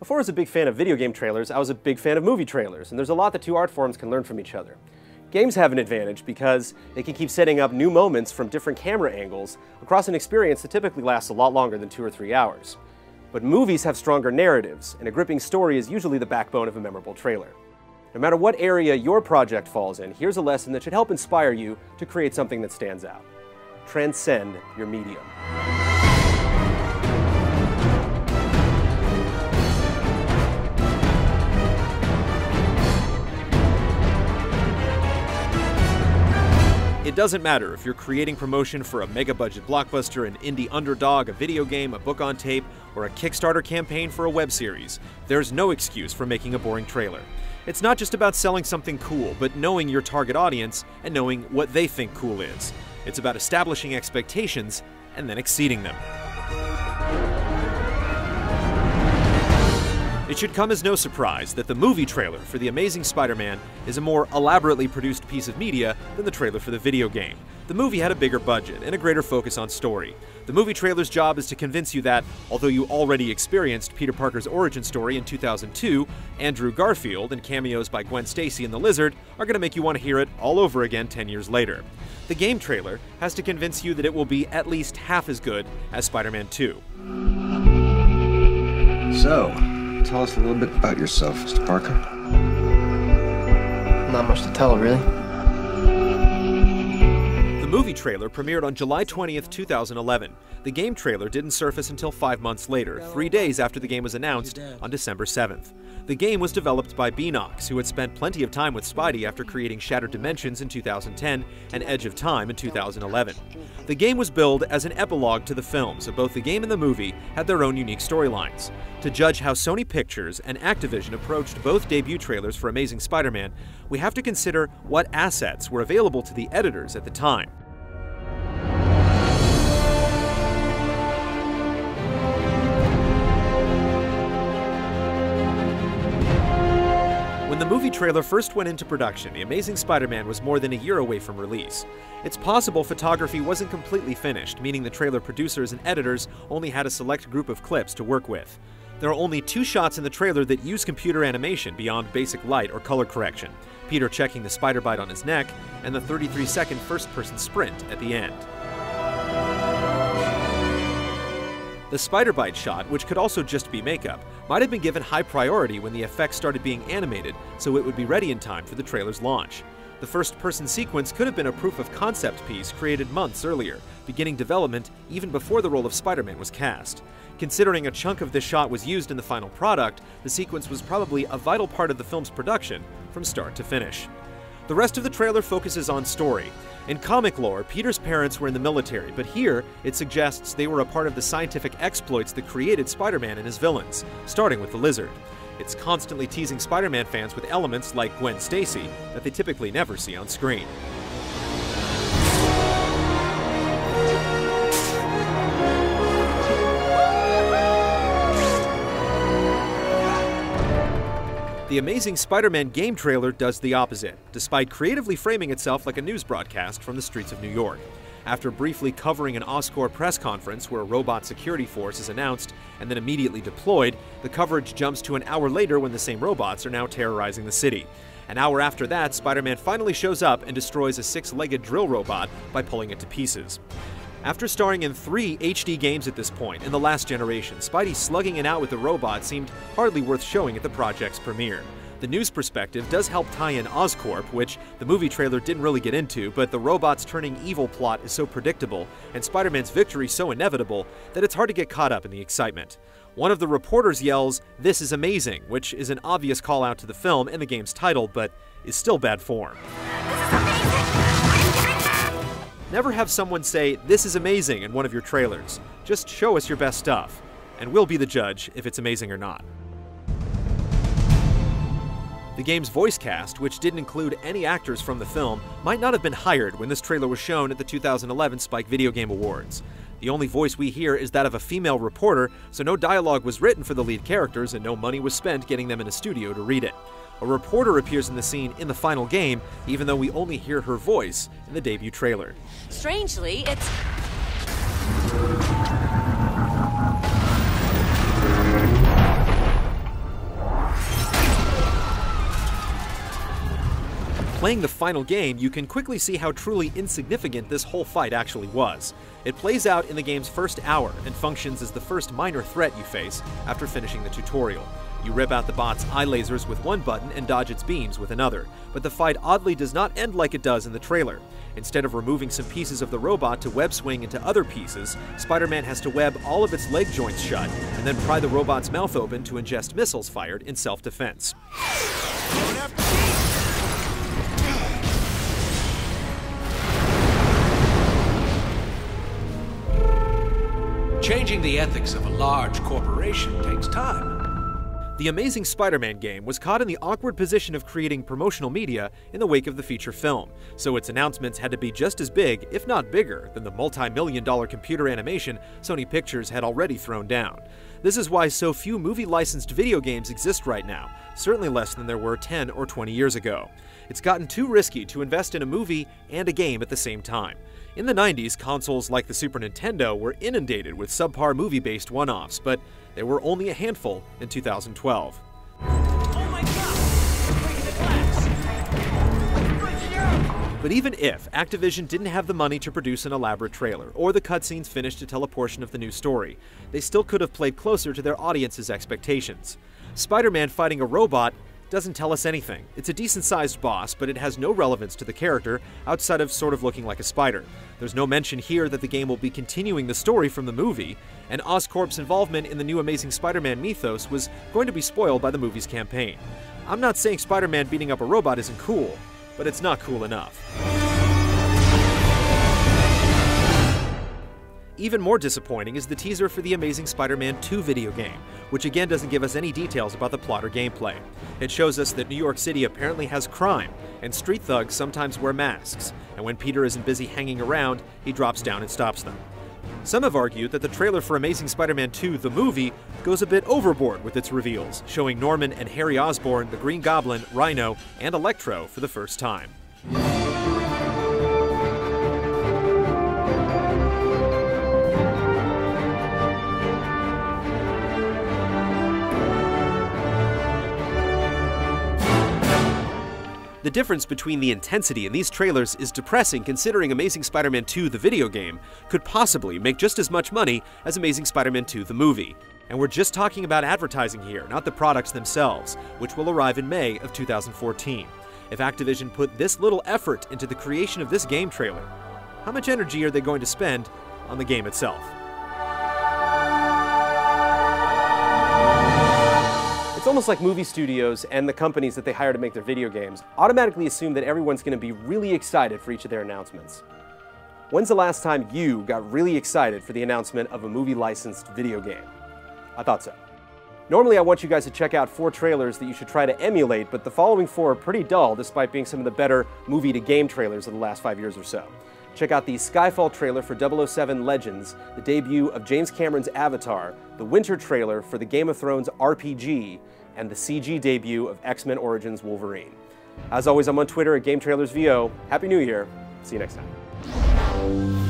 Before I was a big fan of video game trailers, I was a big fan of movie trailers, and there's a lot the two art forms can learn from each other. Games have an advantage because they can keep setting up new moments from different camera angles across an experience that typically lasts a lot longer than 2 or 3 hours. But movies have stronger narratives, and a gripping story is usually the backbone of a memorable trailer. No matter what area your project falls in, here's a lesson that should help inspire you to create something that stands out. Transcend your medium. It doesn't matter if you're creating promotion for a mega-budget blockbuster, an indie underdog, a video game, a book on tape, or a Kickstarter campaign for a web series. There's no excuse for making a boring trailer. It's not just about selling something cool, but knowing your target audience and knowing what they think cool is. It's about establishing expectations and then exceeding them. It should come as no surprise that the movie trailer for The Amazing Spider-Man is a more elaborately produced piece of media than the trailer for the video game. The movie had a bigger budget and a greater focus on story. The movie trailer's job is to convince you that, although you already experienced Peter Parker's origin story in 2002, Andrew Garfield and cameos by Gwen Stacy and the Lizard are going to make you want to hear it all over again 10 years later. The game trailer has to convince you that it will be at least half as good as Spider-Man 2. So, tell us a little bit about yourself, Mr. Parker. Not much to tell, really. The movie trailer premiered on July 20th, 2011. The game trailer didn't surface until 5 months later, 3 days after the game was announced on December 7th. The game was developed by Beanox, who had spent plenty of time with Spidey after creating Shattered Dimensions in 2010 and Edge of Time in 2011. The game was billed as an epilogue to the film, so both the game and the movie had their own unique storylines. To judge how Sony Pictures and Activision approached both debut trailers for Amazing Spider-Man, we have to consider what assets were available to the editors at the time. When the movie trailer first went into production, The Amazing Spider-Man was more than a year away from release. It's possible photography wasn't completely finished, meaning the trailer producers and editors only had a select group of clips to work with. There are only 2 shots in the trailer that use computer animation beyond basic light or color correction: Peter checking the spider bite on his neck, and the 33-second first-person sprint at the end. The spider bite shot, which could also just be makeup, might have been given high priority when the effects started being animated, so it would be ready in time for the trailer's launch. The first-person sequence could have been a proof-of-concept piece created months earlier, beginning development even before the role of Spider-Man was cast. Considering a chunk of this shot was used in the final product, the sequence was probably a vital part of the film's production from start to finish. The rest of the trailer focuses on story. In comic lore, Peter's parents were in the military, but here it suggests they were a part of the scientific exploits that created Spider-Man and his villains, starting with the Lizard. It's constantly teasing Spider-Man fans with elements like Gwen Stacy that they typically never see on screen. The Amazing Spider-Man game trailer does the opposite, despite creatively framing itself like a news broadcast from the streets of New York. After briefly covering an Oscorp press conference where a robot security force is announced and then immediately deployed, the coverage jumps to an hour later when the same robots are now terrorizing the city. An hour after that, Spider-Man finally shows up and destroys a 6-legged drill robot by pulling it to pieces. After starring in 3 HD games at this point, in the last generation, Spidey slugging it out with the robot seemed hardly worth showing at the project's premiere. The news perspective does help tie in Oscorp, which the movie trailer didn't really get into, but the robots turning evil plot is so predictable, and Spider-Man's victory so inevitable, that it's hard to get caught up in the excitement. One of the reporters yells, "This is amazing," which is an obvious call out to the film and the game's title, but is still bad form. Never have someone say, "This is amazing," in one of your trailers. Just show us your best stuff, and we'll be the judge if it's amazing or not. The game's voice cast, which didn't include any actors from the film, might not have been hired when this trailer was shown at the 2011 Spike Video Game Awards. The only voice we hear is that of a female reporter, so no dialogue was written for the lead characters and no money was spent getting them in a studio to read it. A reporter appears in the scene in the final game, even though we only hear her voice in the debut trailer. Strangely, it's... Playing the final game, you can quickly see how truly insignificant this whole fight actually was. It plays out in the game's first hour and functions as the first minor threat you face after finishing the tutorial. You rip out the bot's eye lasers with one button and dodge its beams with another, but the fight oddly does not end like it does in the trailer. Instead of removing some pieces of the robot to web swing into other pieces, Spider-Man has to web all of its leg joints shut and then pry the robot's mouth open to ingest missiles fired in self-defense. Changing the ethics of a large corporation takes time. The Amazing Spider-Man game was caught in the awkward position of creating promotional media in the wake of the feature film, so its announcements had to be just as big, if not bigger, than the multi-million-dollar computer animation Sony Pictures had already thrown down. This is why so few movie-licensed video games exist right now, certainly less than there were 10 or 20 years ago. It's gotten too risky to invest in a movie and a game at the same time. In the 90s, consoles like the Super Nintendo were inundated with subpar movie-based one-offs, but there were only a handful in 2012. Oh my God! Breaking the glass! Breaking out! But even if Activision didn't have the money to produce an elaborate trailer, or the cutscenes finished to tell a portion of the new story, they still could have played closer to their audience's expectations. Spider-Man fighting a robot doesn't tell us anything. It's a decent-sized boss, but it has no relevance to the character outside of sort of looking like a spider. There's no mention here that the game will be continuing the story from the movie, and Oscorp's involvement in the new Amazing Spider-Man mythos was going to be spoiled by the movie's campaign. I'm not saying Spider-Man beating up a robot isn't cool, but it's not cool enough. Even more disappointing is the teaser for the Amazing Spider-Man 2 video game, which again doesn't give us any details about the plot or gameplay. It shows us that New York City apparently has crime, and street thugs sometimes wear masks, and when Peter isn't busy hanging around, he drops down and stops them. Some have argued that the trailer for Amazing Spider-Man 2, the movie, goes a bit overboard with its reveals, showing Norman and Harry Osborn, the Green Goblin, Rhino, and Electro for the first time. The difference between the intensity in these trailers is depressing, considering Amazing Spider-Man 2, the video game, could possibly make just as much money as Amazing Spider-Man 2, the movie. And we're just talking about advertising here, not the products themselves, which will arrive in May of 2014. If Activision put this little effort into the creation of this game trailer, how much energy are they going to spend on the game itself? It's almost like movie studios and the companies that they hire to make their video games automatically assume that everyone's going to be really excited for each of their announcements. When's the last time you got really excited for the announcement of a movie-licensed video game? I thought so. Normally I want you guys to check out 4 trailers that you should try to emulate, but the following 4 are pretty dull despite being some of the better movie-to-game trailers of the last 5 years or so. Check out the Skyfall trailer for 007 Legends, the debut of James Cameron's Avatar, the Winter trailer for the Game of Thrones RPG, and the CG debut of X-Men Origins Wolverine. As always, I'm on Twitter at GameTrailersVO. Happy New Year. See you next time.